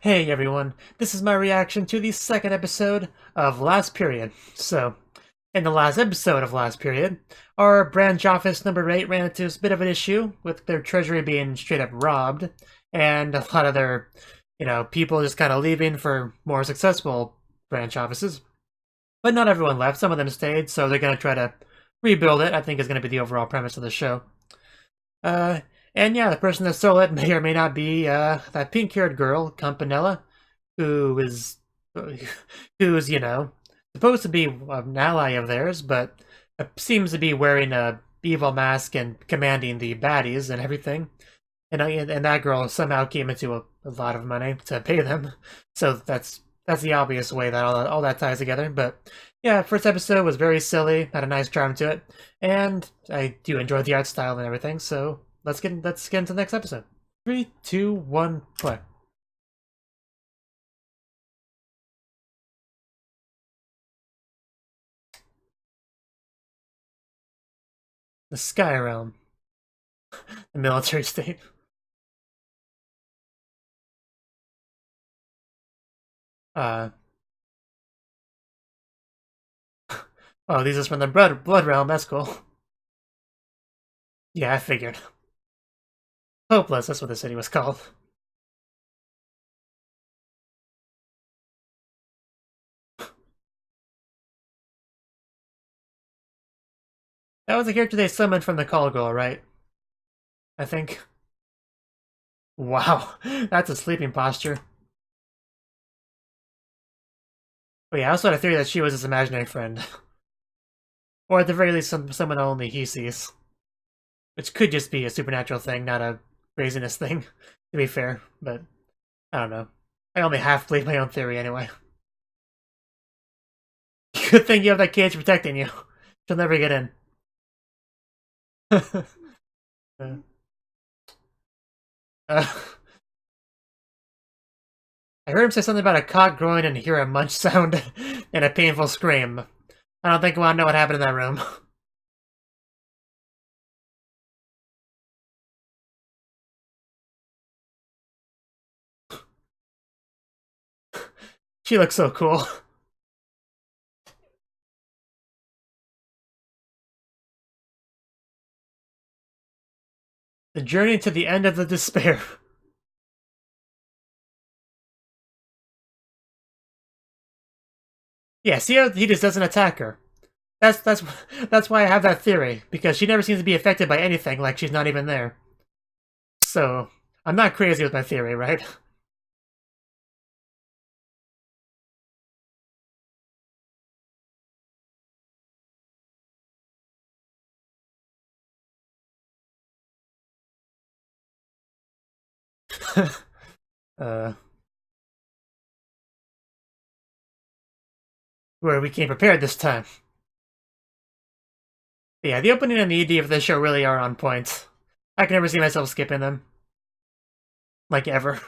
Hey everyone, this is my reaction to the second episode of Last Period. So, in the last episode of Last Period, our branch office number 8 ran into a bit of an issue with their treasury being straight up robbed, and a lot of their, people just kind of leaving for more successful branch offices. But not everyone left, some of them stayed, so they're going to try to rebuild it, I think is going to be the overall premise of the show. Uh, and yeah, the person that stole it may or may not be that pink-haired girl, Campanella, who is, who's supposed to be an ally of theirs, but seems to be wearing a evil mask and commanding the baddies and everything. And that girl somehow came into a lot of money to pay them, so that's the obvious way that all that ties together. But yeah, first episode was very silly, had a nice charm to it, and I do enjoy the art style and everything. So let's get into the next episode. 3, 2, 1, play. The Sky Realm, the military state. Oh, these are from the Blood Realm. That's cool. Yeah, I figured. Hopeless, that's what the city was called. That was the character they summoned from the Call Girl, right? I think. Wow, that's a sleeping posture. But yeah, I also had a theory that she was his imaginary friend. Or at the very least, someone only he sees. Which could just be a supernatural thing, not a craziness thing, to be fair. But, I don't know. I only half believe my own theory anyway. Good thing you have that cage protecting you. She'll never get in. I heard him say something about a cock growing and hear a munch sound and a painful scream. I don't think I want to know what happened in that room. She looks so cool. The journey to the end of the despair. Yeah, see how he just doesn't attack her. That's why I have that theory, because she never seems to be affected by anything, like she's not even there. So, I'm not crazy with my theory, right? uh, where we came prepared this time. But yeah, the opening and the ED of this show really are on point. I can never see myself skipping them. Like, ever.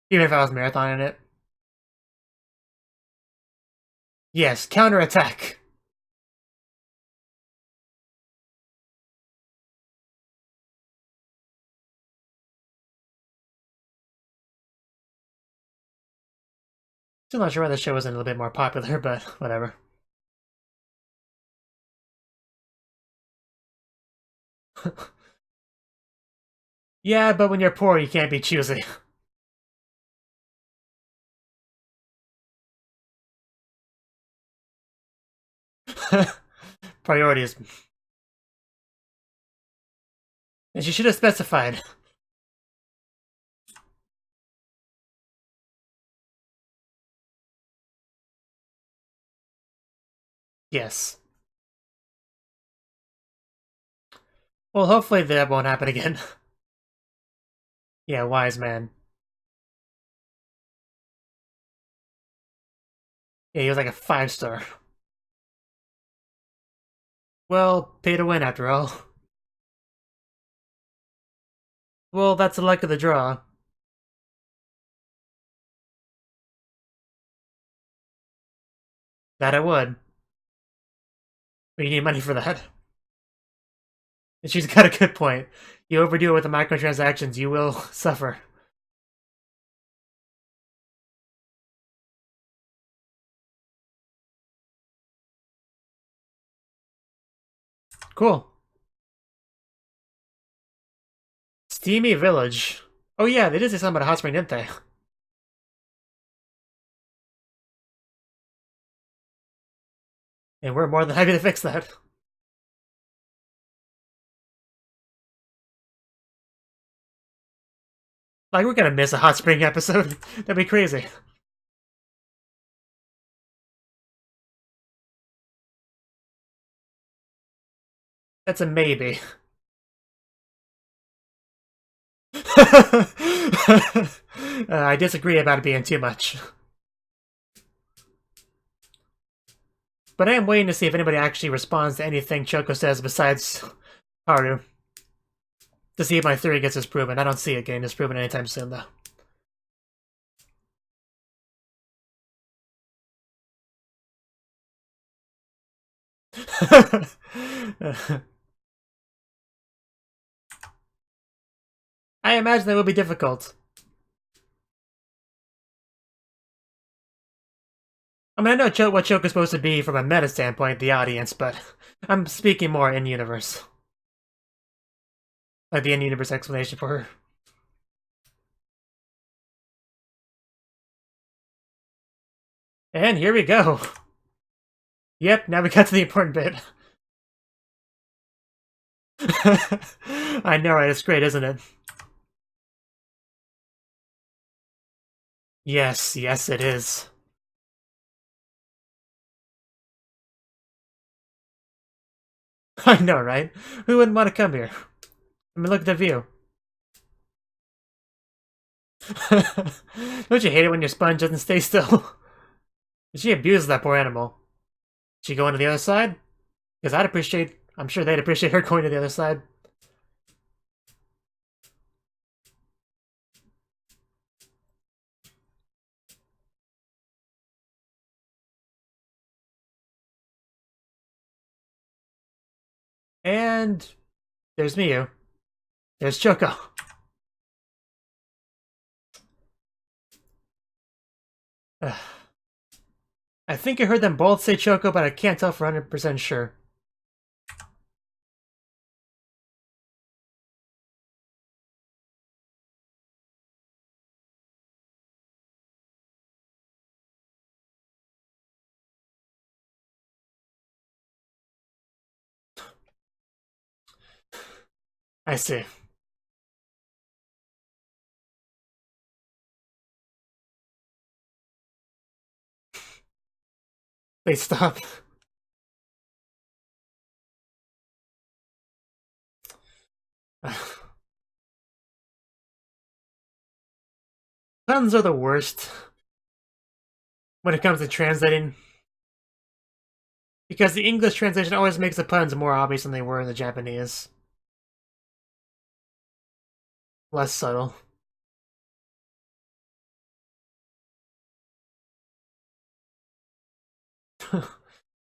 Even if I was marathoning it. Yes, counterattack. Still not sure why the show wasn't a little bit more popular, but whatever. Yeah, but when you're poor, you can't be choosy. Priorities. And she should have specified. Yes. Well, hopefully that won't happen again. Yeah, wise man. Yeah, he was like a 5-star. Well, pay to win after all. Well, that's the luck of the draw. That I would. But you need money for that. And she's got a good point. You overdo it with the microtransactions, you will suffer. Cool. Steamy Village. Oh yeah, they did say something about a hot spring, didn't they? And we're more than happy to fix that. Like, we're gonna miss a hot spring episode. That'd be crazy. That's a maybe. I disagree about it being too much. But I am waiting to see if anybody actually responds to anything Choco says besides Haru. To see if my theory gets disproven. I don't see it getting disproven anytime soon, though. I imagine that will be difficult. I mean, I know what Choco's supposed to be from a meta standpoint, the audience, but I'm speaking more in-universe. Like the in-universe explanation for her. And here we go. Yep, now we got to the important bit. I know, right? It's great, isn't it? Yes, yes it is. I know, right? Who wouldn't want to come here? I mean, look at the view. Don't you hate it when your sponge doesn't stay still? She abuses that poor animal. She going to the other side? Because I'm sure they'd appreciate her going to the other side. And there's Miyu. There's Choco. I think I heard them both say Choco, but I can't tell for 100% sure. I see. Please stop. Puns are the worst when it comes to translating. Because the English translation always makes the puns more obvious than they were in the Japanese. Less subtle.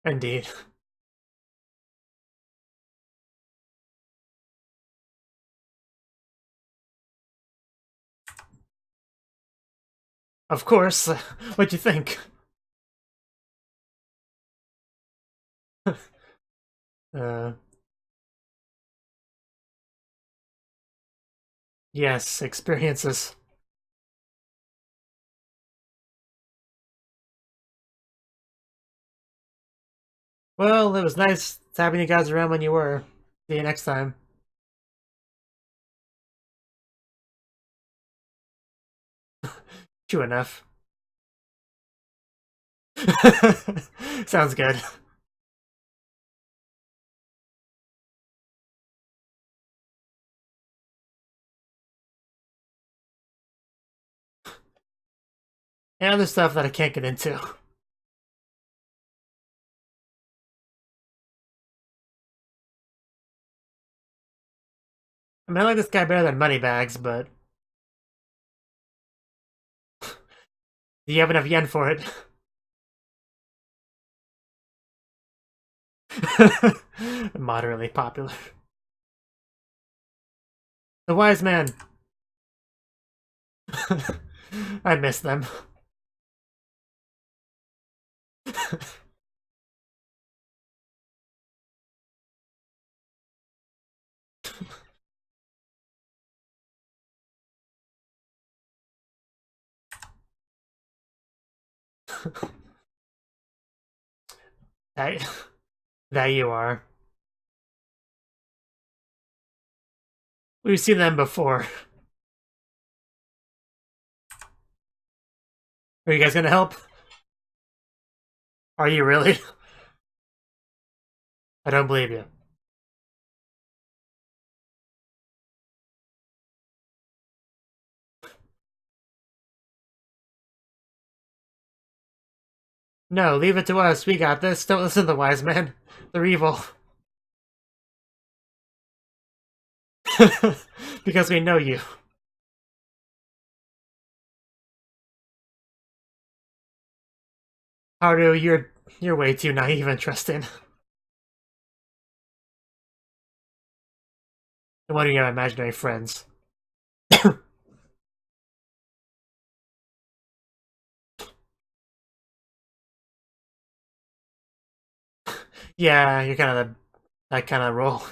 Indeed. Of course. What'd you think? Yes, experiences. Well, it was nice having you guys around when you were. See you next time. True enough. Sounds good. And other stuff that I can't get into. I mean, I like this guy better than Moneybags, but... do you have enough yen for it? Moderately popular. The Wise Man. I miss them. that, that you are. We've seen them before. Are you guys gonna help? Are you really? I don't believe you. No, leave it to us. We got this. Don't listen to the wise men. They're evil. Because we know you. Haru, you're way too naive and trusting. No wonder you have imaginary friends. Yeah, you're kind of that kind of role.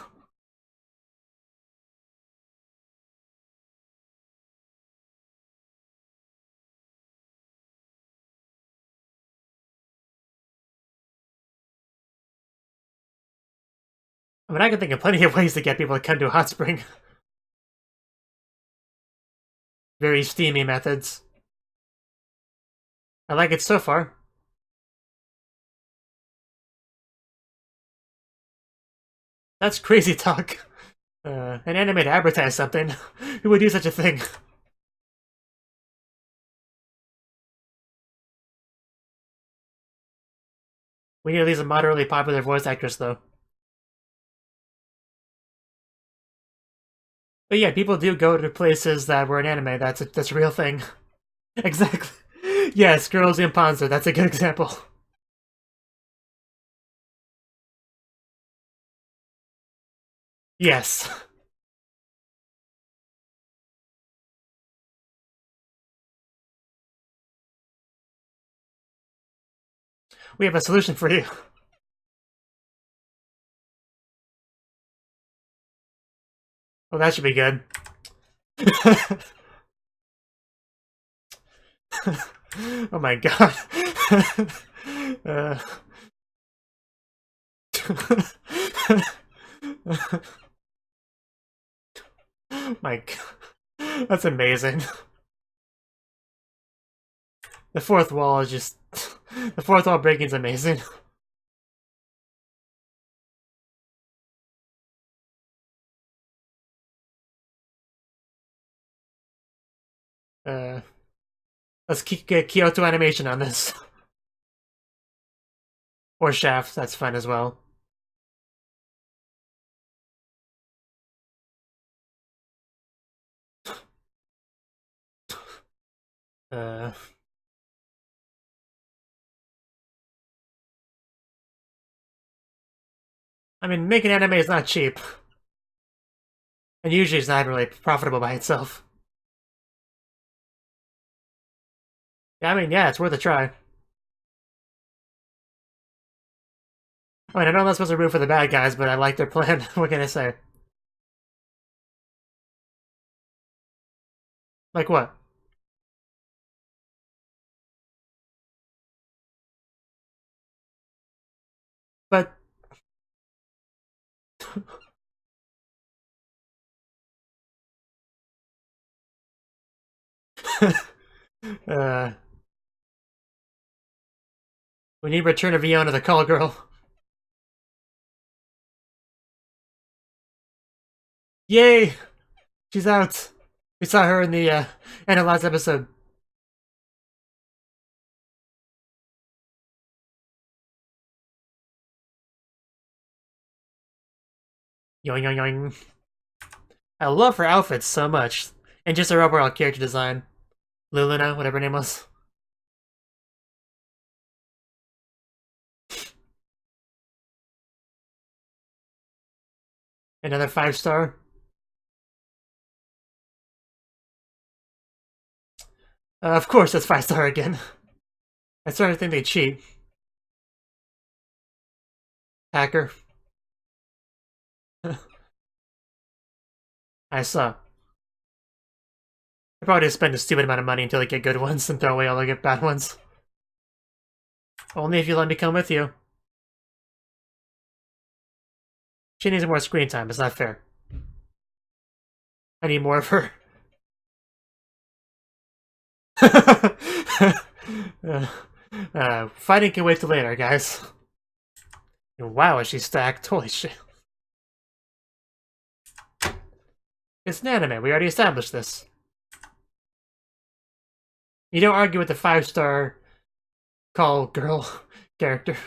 I mean, I can think of plenty of ways to get people to come to a hot spring. Very steamy methods. I like it so far. That's crazy talk. An anime to advertise something. Who would do such a thing? We need at least a moderately popular voice actress, though. But yeah, people do go to places that were an anime. That's a real thing. Exactly. Yes, Girls in Panzer. That's a good example. Yes. We have a solution for you. Well, that should be good. Oh my god. My god. That's amazing. The fourth wall is just... The fourth wall breaking is amazing. Let's get Kyoto animation on this. Or Shaft, that's fine as well. I mean, making anime is not cheap. And usually it's not really profitable by itself. Yeah, I mean, yeah, it's worth a try. I mean, I know I'm not supposed to root for the bad guys, but I like their plan. What can I say? Like what? But... we need Return of Iona the Call Girl. Yay! She's out. We saw her in the end of last episode. Yoing yoing yoing. I love her outfits so much. And just her overall character design. Luluna, whatever her name was. Another 5-star. Of course, that's 5-star again. I started to think they cheat. Hacker. I saw. I probably just spend a stupid amount of money until I get good ones and throw away all the bad ones. Only if you let me come with you. She needs more screen time. It's not fair. I need more of her. Fighting can wait till later, guys. Wow, is she stacked? Holy shit. It's an anime. We already established this. You don't argue with the 5-star call girl character. Of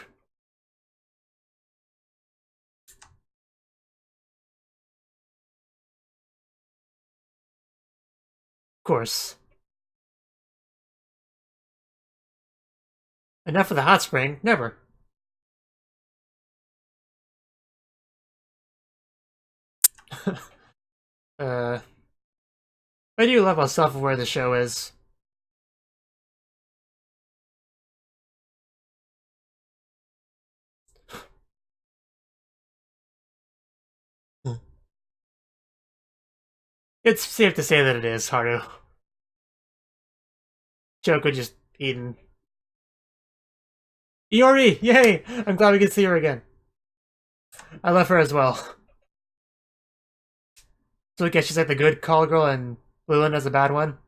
course. Enough of the hot spring. Never. I do love how self-aware the show is. It's safe to say that it is, Haru. Joko just eaten. Iori! Yay! I'm glad we can see her again. I love her as well. So I guess she's like the good call girl and Lulin as the bad one.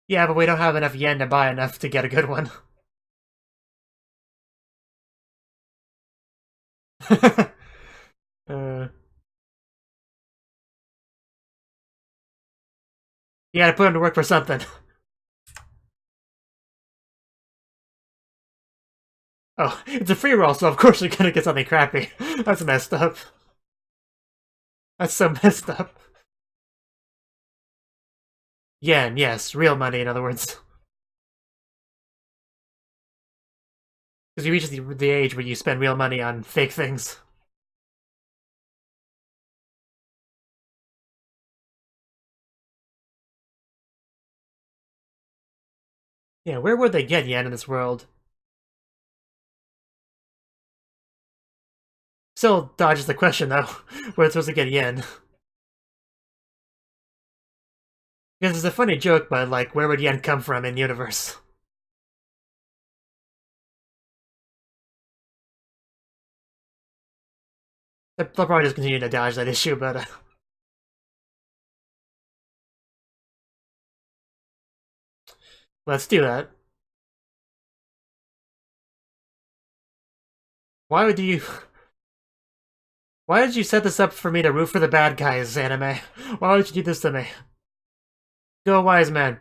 Yeah, but we don't have enough yen to buy enough to get a good one. You gotta put him to work for something. Oh, it's a free roll, so of course you're gonna get something crappy. That's messed up. That's so messed up. Yen, yes. Real money, in other words. Because you reach the age where you spend real money on fake things. Yeah, where would they get yen in this world? Still dodges the question, though. Where it's supposed to get yen. Because it's a funny joke, but, like, where would yen come from in universe? They'll probably just continue to dodge that issue, but... let's do that. Why would you... Why did you set this up for me to root for the bad guys, anime? Why would you do this to me? Go, wise man.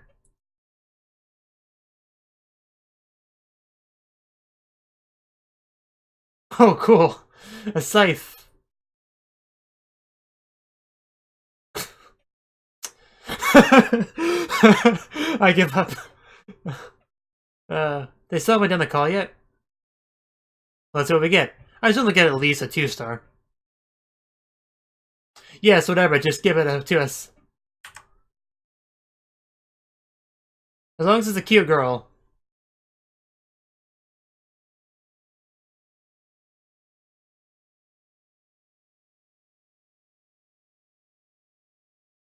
Oh, cool. A scythe. I give up. They still haven't done the call yet? Let's see what we get. I just want to get at least a 2-star. Yes, whatever, just give it to us. As long as it's a cute girl.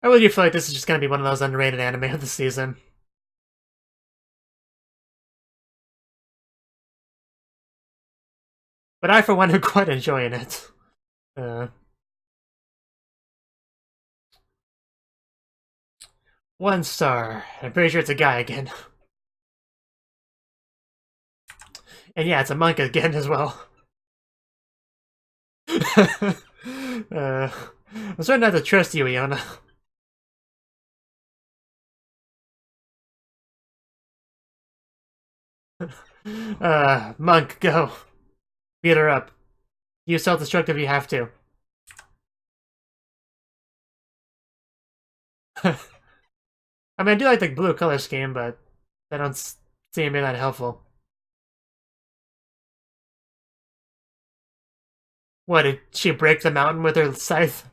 I really do feel like this is just gonna be one of those underrated anime of the season. But I, for one, am quite enjoying it. 1-star. I'm pretty sure it's a guy again. And yeah, it's a monk again as well. I'm starting not to trust you, Iona. Monk, go. Beat her up. Use self-destruct if you have to. I mean, I do like the blue color scheme, but I don't seem to be that helpful. What, did she break the mountain with her scythe?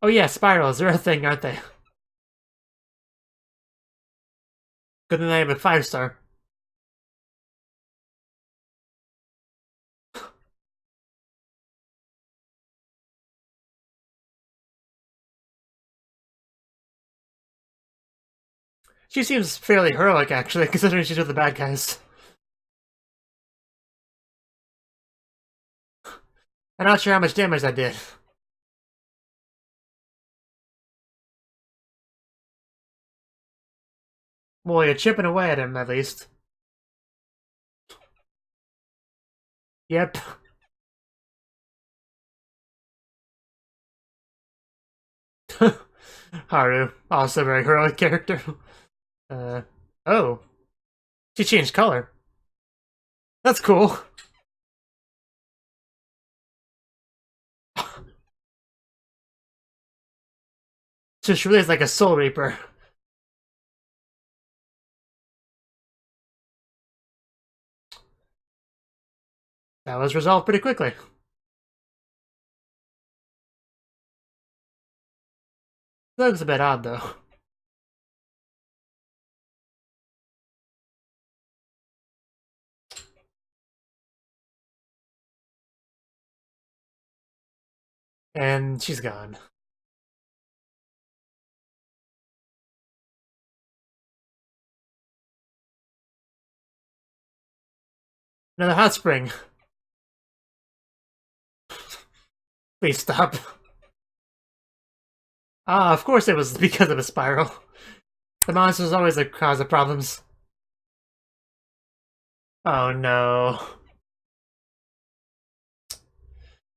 Oh yeah, spirals, they're a thing, aren't they? Good thing I have a 5-star. She seems fairly heroic, actually, considering she's with the bad guys. I'm not sure how much damage that did. Well, you're chipping away at him, at least. Yep. Haru, also a very heroic character. Oh. She changed color. That's cool. So she really is like a Soul Reaper. That was resolved pretty quickly. That looks a bit odd, though. And she's gone. Another hot spring. Please stop. Ah, of course it was because of a spiral. The monster's always a cause of problems. Oh no.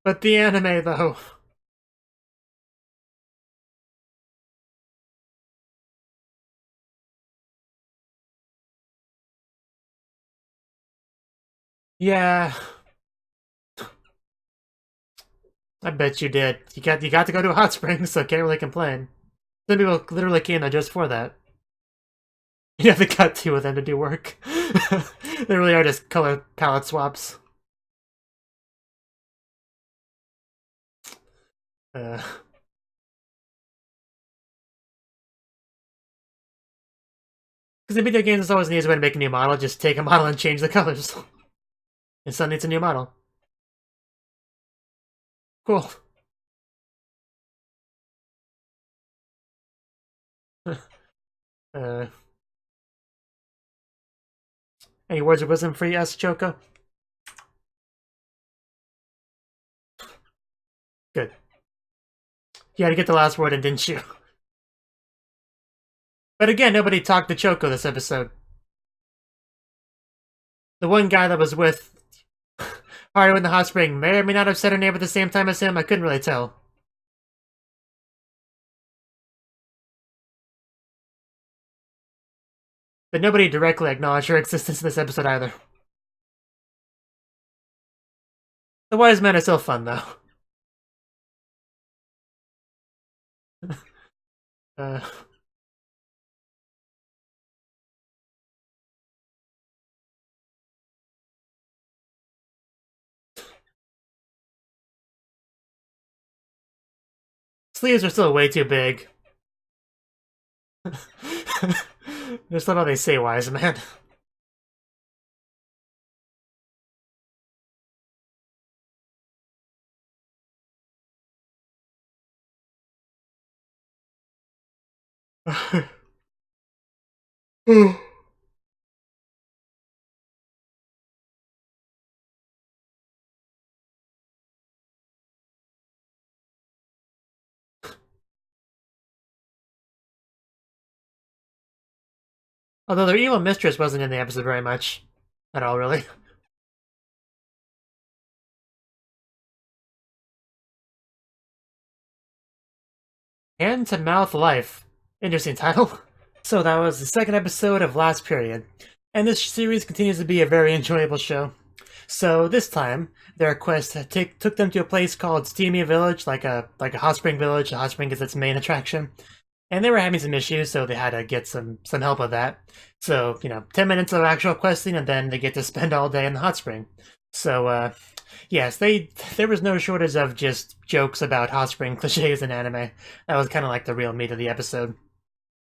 But the anime, though. Yeah. I bet you did. You got to go to a hot spring, so can't really complain. Some people literally came there just for that. You have to cut two of them to do work. They really are just color palette swaps. Because in video games, it's always an easy way to make a new model. Just take a model and change the colors. And suddenly it's a new model. Cool. Any words of wisdom for you, asked Choco? Good. You had to get the last word in, didn't you? But again, nobody talked to Choco this episode. The one guy that was with Haru in the hot spring may or may not have said her name at the same time as him. I couldn't really tell. But nobody directly acknowledged her existence in this episode either. The wise men are still fun, though. uh... Sleeves are still way too big. Just love how they say wise man. Although their evil mistress wasn't in the episode very much. At all, really. Hand-to-Mouth Life. Interesting title. So that was the second episode of Last Period. And this series continues to be a very enjoyable show. So this time, their quest took them to a place called Steamy Village, like a hot spring village. The hot spring is its main attraction. And they were having some issues, so they had to get some help with that. So, 10 minutes of actual questing, and then they get to spend all day in the hot spring. So, yes, there was no shortage of just jokes about hot spring cliches in anime. That was kind of like the real meat of the episode,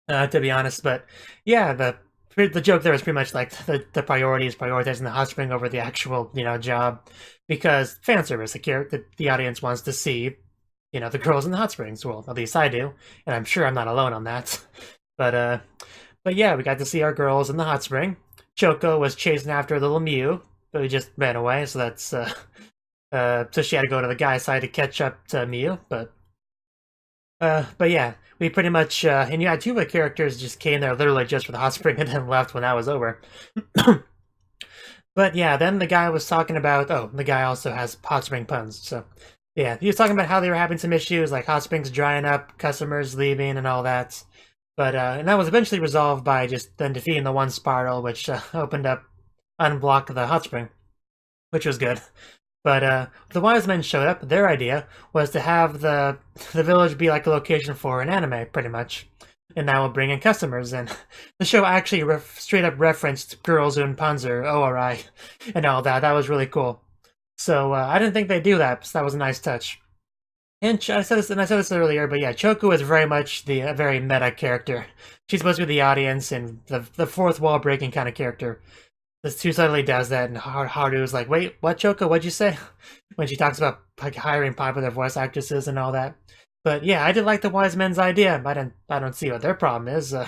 to be honest. But yeah, the joke there was pretty much like the priority is prioritizing the hot spring over the actual job, because fan service, the audience wants to see the girls in the hot springs. Well, at least I do, and I'm sure I'm not alone on that. But But yeah, we got to see our girls in the hot spring. Choco was chasing after a little Mew, but we just ran away, so that's so she had to go to the guy's side to catch up to Mew, but yeah, we pretty much and yeah, two of the characters just came there literally just for the hot spring and then left when that was over. But yeah, then the guy was talking about, oh, the guy also has hot spring puns, so yeah, he was talking about how they were having some issues, like hot springs drying up, customers leaving, and all that. But and that was eventually resolved by just then defeating the one spiral, which opened up, unblocked the hot spring, which was good. But the wise men showed up. Their idea was to have the village be like a location for an anime, pretty much, and that will bring in customers. And the show actually straight up referenced Girls und Panzer, ORI, and all that. That was really cool. So I didn't think they'd do that. So that was a nice touch. And I said this earlier, but yeah, Choco is very much a very meta character. She's supposed to be the audience and the fourth wall breaking kind of character. This too suddenly does that, and Haru is like, "Wait, what, Choco? What'd you say?" When she talks about like hiring popular voice actresses and all that. But yeah, I did like the wise men's idea. I don't see what their problem is. I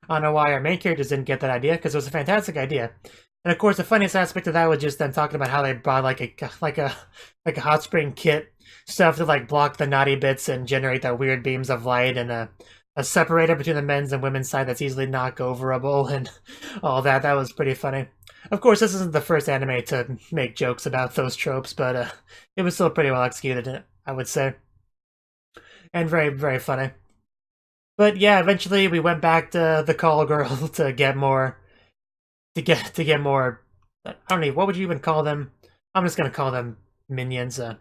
don't know why our main characters didn't get that idea, because it was a fantastic idea. And of course, the funniest aspect of that was just them talking about how they brought like a hot spring kit stuff to like block the naughty bits and generate that weird beams of light, and a separator between the men's and women's side that's easily knock overable and all that. That was pretty funny. Of course, this isn't the first anime to make jokes about those tropes, but it was still pretty well executed, I would say. And very, very funny. But yeah, eventually we went back to the call girl to get more... To get more... I don't know, what would you even call them? I'm just gonna call them minions. To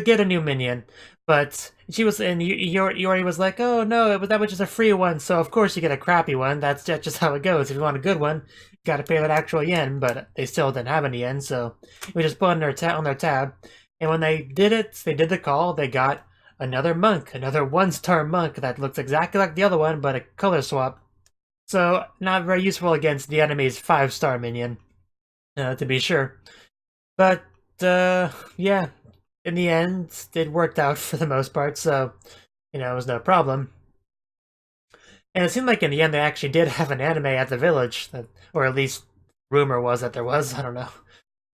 get a new minion. But she was... And Yori was like, oh no, that was just a free one, so of course you get a crappy one. That's just how it goes. If you want a good one, you gotta pay that actual yen, but they still didn't have any yen, so we just put on their tab. And when they did the call, they got another monk, another one-star monk that looks exactly like the other one, but a color swap. So, not very useful against the enemy's 5-star minion, to be sure. But, yeah, in the end, it worked out for the most part, so, it was no problem. And it seemed like in the end they actually did have an anime at the village, or at least rumor was that there was, I don't know.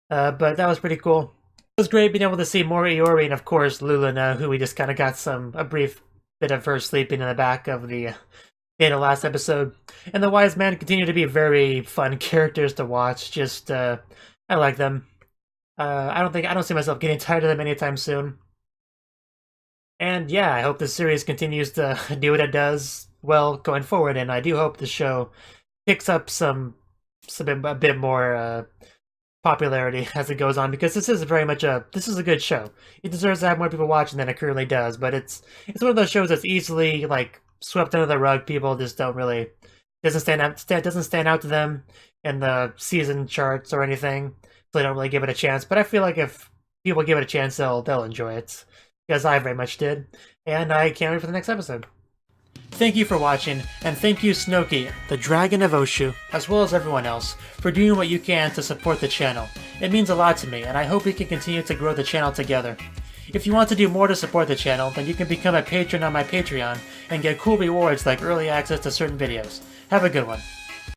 But that was pretty cool. It was great being able to see more Iori and of course Luluna, who we just kind of got a brief bit of her sleeping in the back of the last episode. And the wise men continue to be very fun characters to watch. Just I like them. I don't see myself getting tired of them anytime soon. And yeah, I hope this series continues to do what it does well going forward, and I do hope the show picks up a bit more popularity as it goes on, because this is a good show. It deserves to have more people watching than it currently does, but it's one of those shows that's easily like swept under the rug. People just doesn't stand out to them in the season charts or anything, so they don't really give it a chance. But I feel like if people give it a chance, they'll enjoy it, because I very much did, and I can't wait for the next episode. Thank you for watching, and thank you Cnouki, the Dragon of Oshu, as well as everyone else, for doing what you can to support the channel. It means a lot to me, and I hope we can continue to grow the channel together. If you want to do more to support the channel, then you can become a patron on my Patreon and get cool rewards like early access to certain videos. Have a good one.